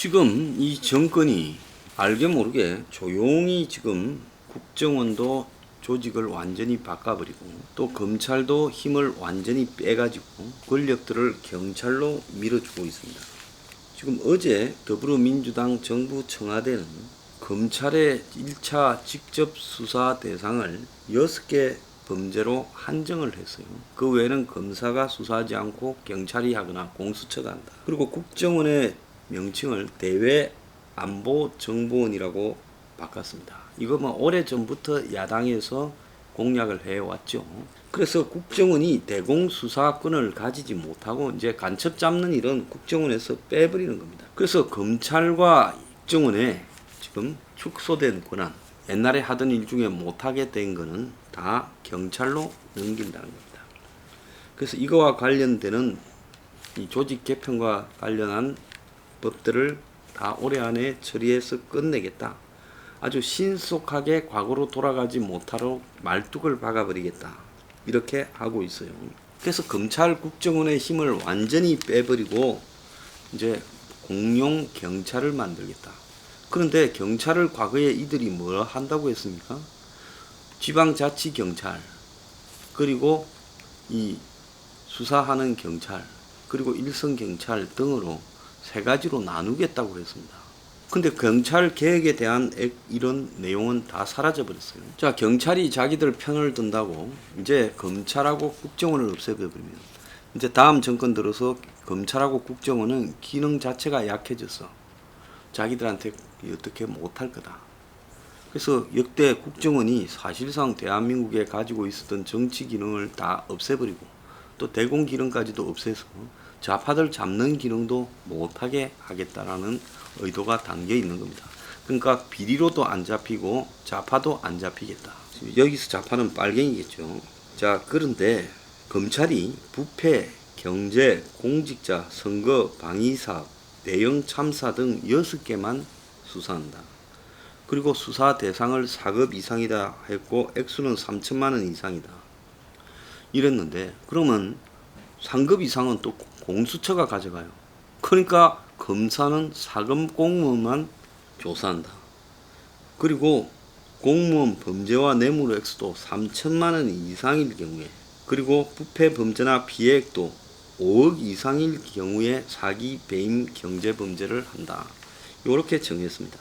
지금 이 정권이 알게 모르게 조용히 지금 국정원도 조직을 완전히 바꿔버리고 또 검찰도 힘을 완전히 빼가지고 권력들을 경찰로 밀어주고 있습니다. 지금 어제 더불어민주당 정부 청와대는 검찰의 1차 직접 수사 대상을 6개 범죄로 한정을 했어요. 그 외에는 검사가 수사하지 않고 경찰이 하거나 공수처가 한다. 그리고 국정원의 명칭을 대외안보정보원이라고 바꿨습니다. 이거 뭐 오래전부터 야당에서 공약을 해왔죠. 그래서 국정원이 대공수사권을 가지지 못하고 이제 간첩 잡는 일은 국정원에서 빼버리는 겁니다. 그래서 검찰과 국정원에 지금 축소된 권한, 옛날에 하던 일 중에 못하게 된 거는 다 경찰로 넘긴다는 겁니다. 그래서 이거와 관련되는 이 조직 개편과 관련한 법들을 다 올해 안에 처리해서 끝내겠다. 아주 신속하게 과거로 돌아가지 못하도록 말뚝을 박아버리겠다. 이렇게 하고 있어요. 그래서 검찰 국정원의 힘을 완전히 빼버리고 이제 공용 경찰을 만들겠다. 그런데 경찰을 과거에 이들이 뭐 한다고 했습니까? 지방자치경찰, 그리고 이 수사하는 경찰, 그리고 일선경찰 등으로 세 가지로 나누겠다고 했습니다. 근데 경찰 개혁에 대한 이런 내용은 다 사라져 버렸어요. 자, 경찰이 자기들 편을 든다고 이제 검찰하고 국정원을 없애버리면 이제 다음 정권 들어서 검찰하고 국정원은 기능 자체가 약해졌어. 자기들한테 어떻게 못할 거다. 그래서 역대 국정원이 사실상 대한민국에 가지고 있었던 정치 기능을 다 없애버리고 또 대공 기능까지도 없애서 좌파들 잡는 기능도 못하게 하겠다라는 의도가 담겨 있는 겁니다. 그러니까 비리로도 안 잡히고 좌파도 안 잡히겠다. 여기서 좌파는 빨갱이겠죠. 자, 그런데 검찰이 부패, 경제, 공직자, 선거, 방위사업, 대형 참사 등 6개만 수사한다. 그리고 수사 대상을 4급 이상이다 했고 액수는 3천만 원 이상이다. 이랬는데 그러면 3급 이상은 또 공수처가 가져가요. 그러니까 검사는 4급 공무원만 조사한다. 그리고 공무원 범죄와 뇌물 액수도 3천만 원 이상일 경우에, 그리고 부패 범죄나 피해액도 5억 이상일 경우에 사기, 배임, 경제 범죄를 한다. 이렇게 정했습니다.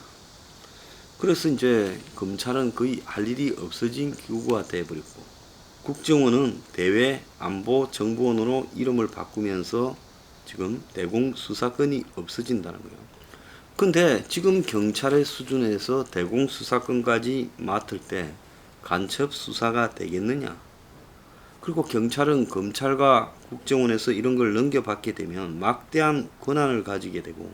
그래서 이제 검찰은 거의 할 일이 없어진 기구가 되어버렸고, 국정원은 대외안보정보원으로 이름을 바꾸면서 지금 대공수사권이 없어진다는 거예요. 근데 지금 경찰의 수준에서 대공수사권까지 맡을 때 간첩 수사가 되겠느냐? 그리고 경찰은 검찰과 국정원에서 이런 걸 넘겨받게 되면 막대한 권한을 가지게 되고,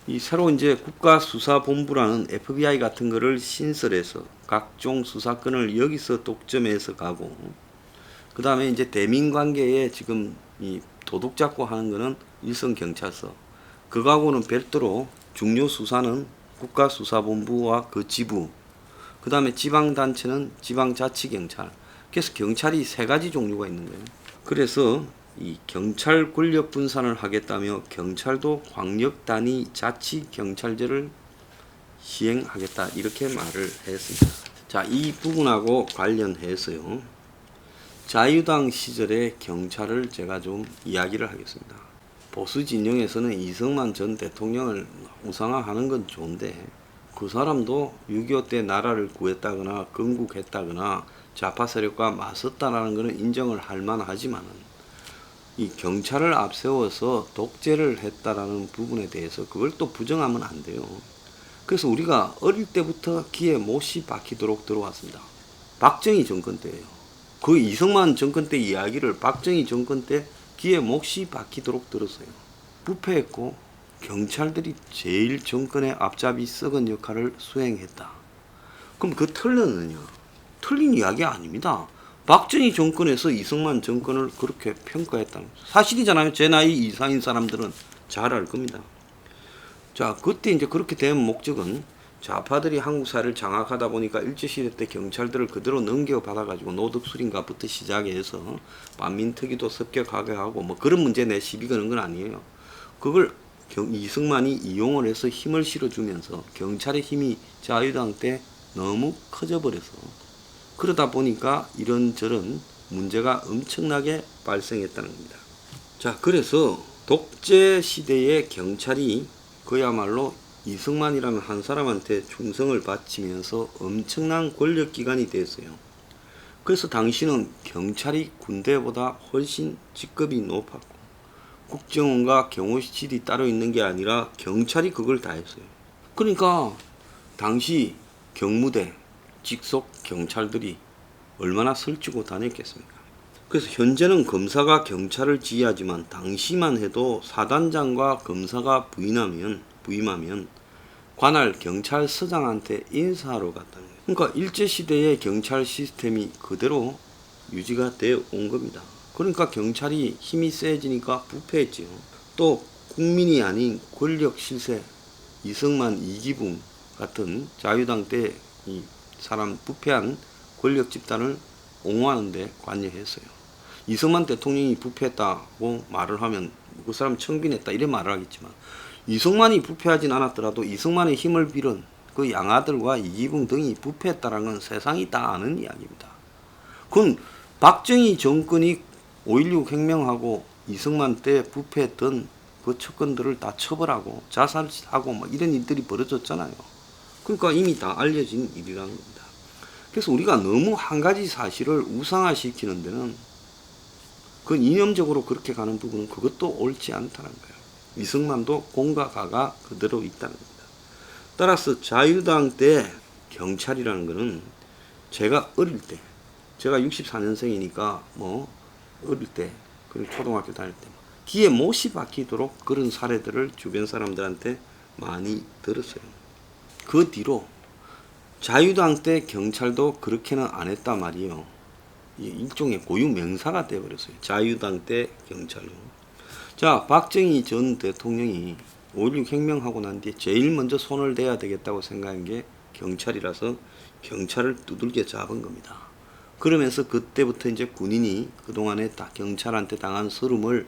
이 새로 이제 국가수사본부라는 FBI 같은 거를 신설해서 각종 수사권을 여기서 독점해서 가고, 그 다음에 이제 대민관계에 지금 이 도둑 잡고 하는 거는 일선경찰서, 그거하고는 별도로 중요 수사는 국가수사본부와 그 지부, 그 다음에 지방단체는 지방자치경찰. 그래서 경찰이 세 가지 종류가 있는 거예요. 그래서 이 경찰 권력 분산을 하겠다며 경찰도 광역단위 자치경찰제를 시행하겠다 이렇게 말을 했습니다. 자, 이 부분하고 관련해서요, 자유당 시절의 경찰을 제가 좀 이야기를 하겠습니다. 보수 진영에서는 이승만 전 대통령을 우상화하는 건 좋은데 그 사람도 6.25 때 나라를 구했다거나 건국했다거나 좌파 세력과 맞섰다라는 것은 인정을 할 만하지만은 이 경찰을 앞세워서 독재를 했다라는 부분에 대해서 그걸 또 부정하면 안 돼요. 그래서 우리가 어릴 때부터 귀에 못이 박히도록 들어왔습니다. 박정희 정권 때예요. 그 이승만 정권 때 이야기를 박정희 정권 때 귀에 못이 박히도록 들었어요. 부패했고 경찰들이 제일 정권의 앞잡이 썩은 역할을 수행했다. 그럼 그 틀린 이야기 아닙니다. 박정희 정권에서 이승만 정권을 그렇게 평가했다는 사실이잖아요. 제 나이 이상인 사람들은 잘 알 겁니다. 자, 그때 이제 그렇게 된 목적은 좌파들이 한국 사회를 장악하다 보니까 일제시대 때 경찰들을 그대로 넘겨받아가지고 노덕수린가부터 시작해서 반민특위도 습격하게 하고 뭐 그런 문제 내 시비 거는 건 아니에요. 그걸 이승만이 이용을 해서 힘을 실어주면서 경찰의 힘이 자유당 때 너무 커져 버려서 그러다 보니까 이런저런 문제가 엄청나게 발생했다는 겁니다. 자, 그래서 독재 시대의 경찰이 그야말로 이승만이라는 한 사람한테 충성을 바치면서 엄청난 권력기관이 됐어요. 그래서 당시는 경찰이 군대보다 훨씬 직급이 높았고 국정원과 경호실이 따로 있는 게 아니라 경찰이 그걸 다 했어요. 그러니까 당시 경무대 직속 경찰들이 얼마나 설치고 다녔겠습니까? 그래서 현재는 검사가 경찰을 지휘하지만 당시만 해도 사단장과 검사가 부임하면 관할 경찰서장한테 인사하러 갔다는 거예요. 그러니까 일제시대의 경찰 시스템이 그대로 유지가 되어 온 겁니다. 그러니까 경찰이 힘이 세지니까 부패했지요. 또 국민이 아닌 권력 실세, 이승만, 이기붕 같은 자유당 때 이 사람 부패한 권력 집단을 옹호하는데 관여했어요. 이승만 대통령이 부패했다고 말을 하면 그 사람 청빈했다 이래 말을 하겠지만 이승만이 부패하진 않았더라도 이승만의 힘을 빌은 그 양아들과 이기붕 등이 부패했다는 건 세상이 다 아는 이야기입니다. 그건 박정희 정권이 5.16 혁명하고 이승만 때 부패했던 그 측근들을 다 처벌하고 자살하고 막 이런 일들이 벌어졌잖아요. 그러니까 이미 다 알려진 일이라는 겁니다. 그래서 우리가 너무 한 가지 사실을 우상화시키는 데는 그건 이념적으로 그렇게 가는 부분은 그것도 옳지 않다는 거예요. 이승만도 공과 가가 그대로 있다는 겁니다. 따라서 자유당 때 경찰이라는 거는 제가 어릴 때, 제가 64년생이니까 뭐 어릴 때, 그리고 초등학교 다닐 때 귀에 못이 박히도록 그런 사례들을 주변 사람들한테 많이 들었어요. 그 뒤로 자유당 때 경찰도 그렇게는 안 했단 말이에요. 일종의 고유 명사가 되어버렸어요. 자유당 때 경찰요. 자, 박정희 전 대통령이 5.16 혁명하고 난 뒤에 제일 먼저 손을 대야 되겠다고 생각한 게 경찰이라서 경찰을 두들겨 잡은 겁니다. 그러면서 그때부터 이제 군인이 그동안에 다 경찰한테 당한 서름을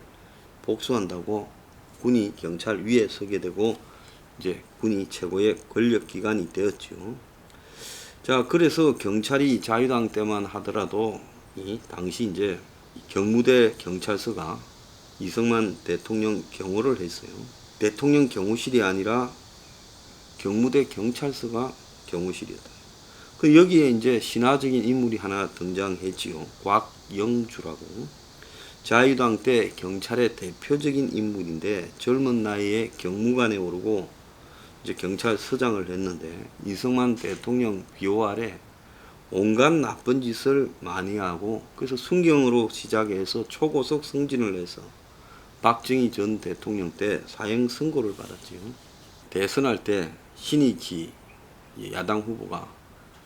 복수한다고 군이 경찰 위에 서게 되고 이제 군이 최고의 권력기관이 되었죠. 자, 그래서 경찰이 자유당 때만 하더라도 이 당시 이제 경무대 경찰서가 이승만 대통령 경호를 했어요. 대통령 경호실이 아니라 경무대 경찰서가 경호실이었다. 그 여기에 이제 신화적인 인물이 하나 등장했지요. 곽영주라고. 자유당 때 경찰의 대표적인 인물인데 젊은 나이에 경무관에 오르고 이제 경찰서장을 했는데 이승만 대통령 비호 아래 온갖 나쁜 짓을 많이 하고 그래서 순경으로 시작해서 초고속 승진을 해서 박정희 전 대통령 때 사형 선고를 받았지요. 대선할 때 신익희 야당 후보가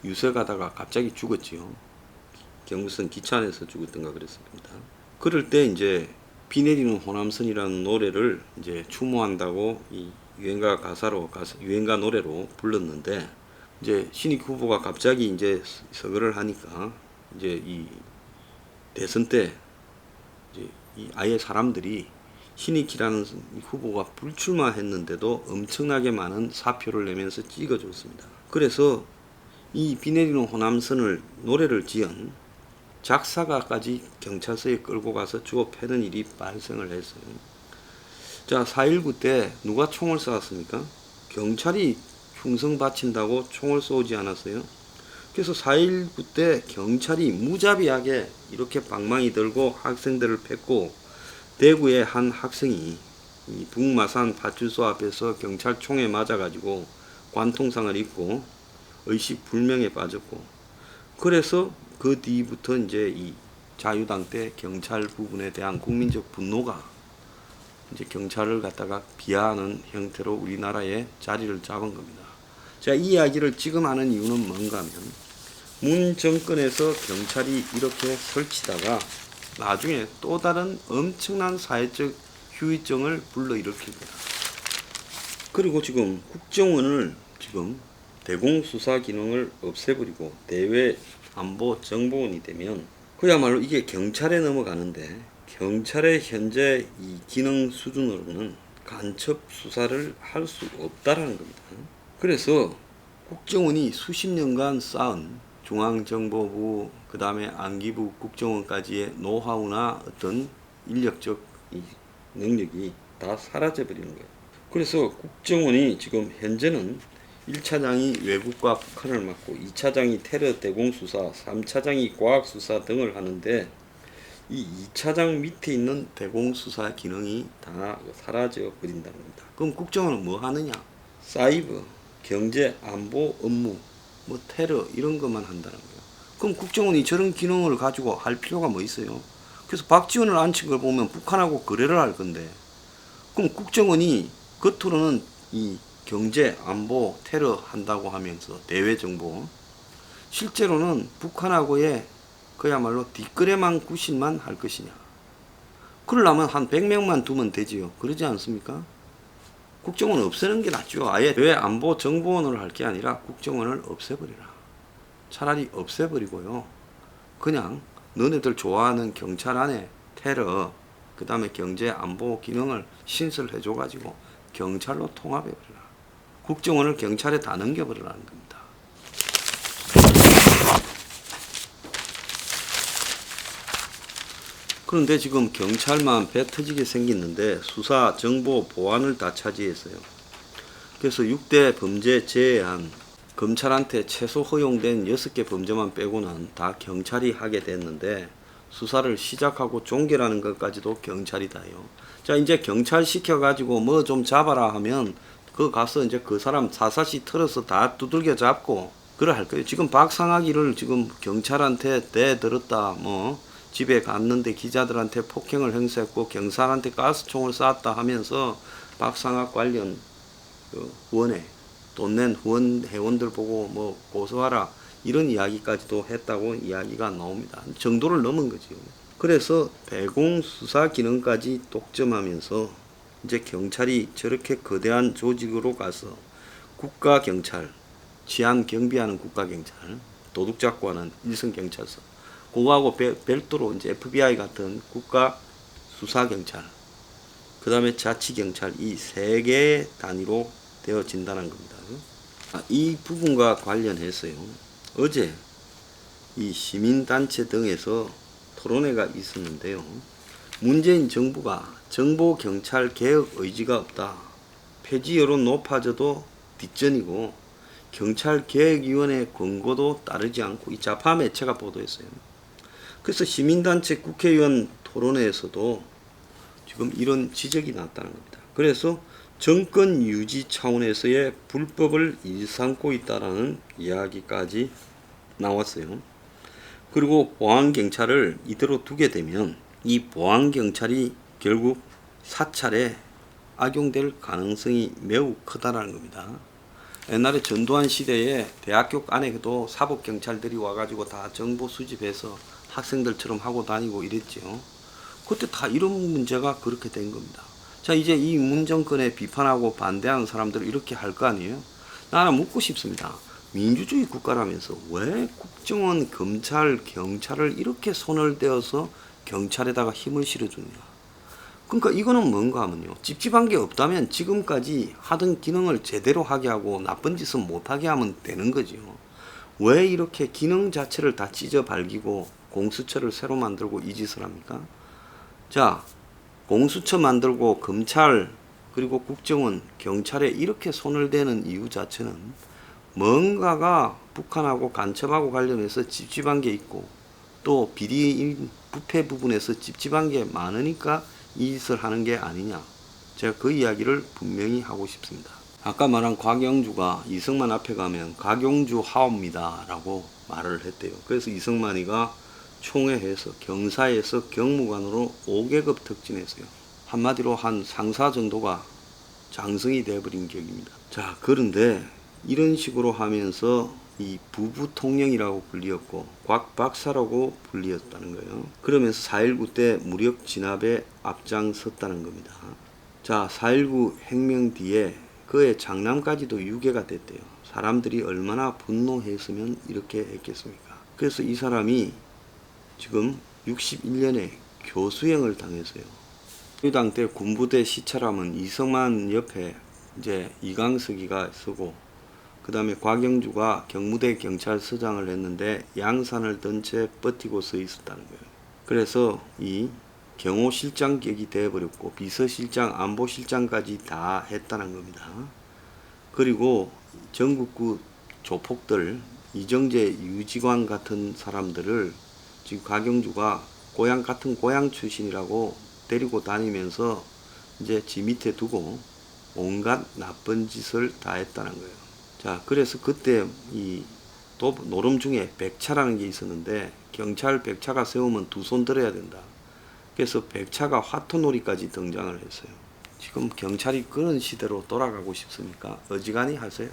유세 가다가 갑자기 죽었지요. 경부선 기차 안에서 죽었던가 그랬습니다. 그럴 때 이제 비 내리는 호남선이라는 노래를 이제 추모한다고 이 유행가 노래로 불렀는데 이제 신익 후보가 갑자기 이제 서거를 하니까 이제 이 대선 때 이제 아예 사람들이 신익희라는 후보가 불출마했는데도 엄청나게 많은 사표를 내면서 찍어줬습니다. 그래서 이 비 내리는 호남선을 노래를 지은 작사가까지 경찰서에 끌고 가서 주워 패는 일이 발생을 했어요. 자, 4.19 때 누가 총을 쏘았습니까? 경찰이 충성 바친다고 총을 쏘지 않았어요. 그래서 4.19 때 경찰이 무자비하게 이렇게 방망이 들고 학생들을 팼고 대구의 한 학생이 이 북마산 파출소 앞에서 경찰 총에 맞아가지고 관통상을 입고 의식불명에 빠졌고 그래서 그 뒤부터 이제 이 자유당 때 경찰 부분에 대한 국민적 분노가 이제 경찰을 갖다가 비하하는 형태로 우리나라에 자리를 잡은 겁니다. 제가 이 이야기를 지금 하는 이유는 뭔가 하면 문 정권에서 경찰이 이렇게 설치다가 나중에 또 다른 엄청난 사회적 후유증을 불러일으킬 거다. 그리고 지금 국정원을 지금 대공수사 기능을 없애버리고 대외안보정보원이 되면 그야말로 이게 경찰에 넘어가는데 경찰의 현재 이 기능 수준으로는 간첩 수사를 할 수 없다라는 겁니다. 그래서 국정원이 수십 년간 쌓은 중앙정보부, 그 다음에 안기부, 국정원까지의 노하우나 어떤 인력적 능력이 다 사라져버리는 거예요. 그래서 국정원이 지금 현재는 1차장이 외국과 북한을 맡고 2차장이 테러 대공수사, 3차장이 과학수사 등을 하는데 이 2차장 밑에 있는 대공수사 기능이 다 사라져 버린다는 겁니다. 그럼 국정원은 뭐 하느냐? 사이버, 경제, 안보, 업무, 뭐 테러 이런 것만 한다는 거예요. 그럼 국정원이 저런 기능을 가지고 할 필요가 뭐 있어요? 그래서 박지원을 앉힌 걸 보면 북한하고 거래를 할 건데, 그럼 국정원이 겉으로는 이 경제, 안보, 테러 한다고 하면서 대외 정보, 실제로는 북한하고의 그야말로 뒷거래만 구실만 할 것이냐? 그러려면 한 100명만 두면 되지요. 그러지 않습니까? 국정원을 없애는 게 낫죠. 아예 왜 안보 정보원으로 할 게 아니라 국정원을 없애버리라. 차라리 없애버리고요. 그냥 너네들 좋아하는 경찰 안에 테러, 그 다음에 경제 안보 기능을 신설해줘가지고 경찰로 통합해버리라. 국정원을 경찰에 다 넘겨버리라는 겁니다. 그런데 지금 경찰만 배 터지게 생겼는데 수사, 정보, 보안을 다 차지했어요. 그래서 6대 범죄 제외한 검찰한테 최소 허용된 6개 범죄만 빼고는 다 경찰이 하게 됐는데 수사를 시작하고 종결하는 것까지도 경찰이 다요. 자, 이제 경찰 시켜가지고 뭐 좀 잡아라 하면 그 가서 이제 그 사람 사사시 털어서 다 두들겨 잡고 그래 할 거예요. 지금 박상학이를 지금 경찰한테 대들었다, 뭐 집에 갔는데 기자들한테 폭행을 행사했고 경찰한테 가스총을 쐈다 하면서 박상학 관련 그 후원회 돈 낸 후원 회원들 보고 뭐 고소하라 이런 이야기까지도 했다고 이야기가 나옵니다. 정도를 넘은 거지요. 그래서 대공 수사 기능까지 독점하면서 이제 경찰이 저렇게 거대한 조직으로 가서 국가 경찰, 치안 경비하는 국가 경찰, 도둑 잡고 하는 일선 경찰서, 그거하고 별도로 이제 FBI 같은 국가 수사 경찰, 그 다음에 자치 경찰 이 세 개의 단위로 되어진다는 겁니다. 이 부분과 관련해서요. 어제 이 시민단체 등에서 토론회가 있었는데요. 문재인 정부가 정보경찰 개혁 의지가 없다. 폐지 여론 높아져도 뒷전이고 경찰개혁위원회 권고도 따르지 않고 이 좌파 매체가 보도했어요. 그래서 시민단체 국회의원 토론회에서도 지금 이런 지적이 났다는 겁니다. 그래서 정권 유지 차원에서의 불법을 일삼고 있다라는 이야기까지 나왔어요. 그리고 보안경찰을 이대로 두게 되면 이 보안경찰이 결국 사찰에 악용될 가능성이 매우 크다라는 겁니다. 옛날에 전두환 시대에 대학교 안에도 사법경찰들이 와가지고 다 정보 수집해서 학생들처럼 하고 다니고 이랬죠. 그때 다 이런 문제가 그렇게 된 겁니다. 자, 이제 이 문정권에 비판하고 반대하는 사람들은 이렇게 할 거 아니에요? 나는 묻고 싶습니다. 민주주의 국가라면서 왜 국정원, 검찰, 경찰을 이렇게 손을 떼어서 경찰에다가 힘을 실어주냐? 그러니까 이거는 뭔가 하면요. 찝찝한 게 없다면 지금까지 하던 기능을 제대로 하게 하고 나쁜 짓은 못하게 하면 되는 거죠. 왜 이렇게 기능 자체를 다 찢어 발기고 공수처를 새로 만들고 이 짓을 합니까? 자, 공수처 만들고 검찰 그리고 국정원, 경찰에 이렇게 손을 대는 이유 자체는 뭔가가 북한하고 간첩하고 관련해서 찝찝한 게 있고 또 비리 부패 부분에서 찝찝한 게 많으니까 이 짓을 하는 게 아니냐. 제가 그 이야기를 분명히 하고 싶습니다. 아까 말한 곽영주가 이승만 앞에 가면 곽영주 하옵니다 라고 말을 했대요. 그래서 이승만이가 총회에서 경사에서 경무관으로 5계급 특진했어요. 한마디로 한 상사 정도가 장성이 돼버린 격입니다. 자, 그런데 이런 식으로 하면서 이 부부 통령이라고 불리었고 곽 박사라고 불리었다는 거예요. 그러면서 4.19 때 무력 진압에 앞장섰다는 겁니다. 자, 4.19 혁명 뒤에 그의 장남까지도 유괴가 됐대요. 사람들이 얼마나 분노했으면 이렇게 했겠습니까? 그래서 이 사람이 지금 61년에 교수형을 당했어요. 자유당 때 군부대 시찰하면 이성만 옆에 이제 이강석이가 쓰고, 그 다음에 곽영주가 경무대 경찰서장을 했는데 양산을 든 채 버티고 서 있었다는 거예요. 그래서 이 경호실장격이 되어버렸고 비서실장, 안보실장까지 다 했다는 겁니다. 그리고 전국구 조폭들, 이정재, 유지광 같은 사람들을 지금 곽영주가 고향 같은 고향 출신이라고 데리고 다니면서 이제 지 밑에 두고 온갖 나쁜 짓을 다 했다는 거예요. 자, 그래서 그때 이 또 노름 중에 백차라는 게 있었는데, 경찰 백차가 세우면 두 손 들어야 된다. 그래서 백차가 화토놀이까지 등장을 했어요. 지금 경찰이 그런 시대로 돌아가고 싶습니까? 어지간히 하세요.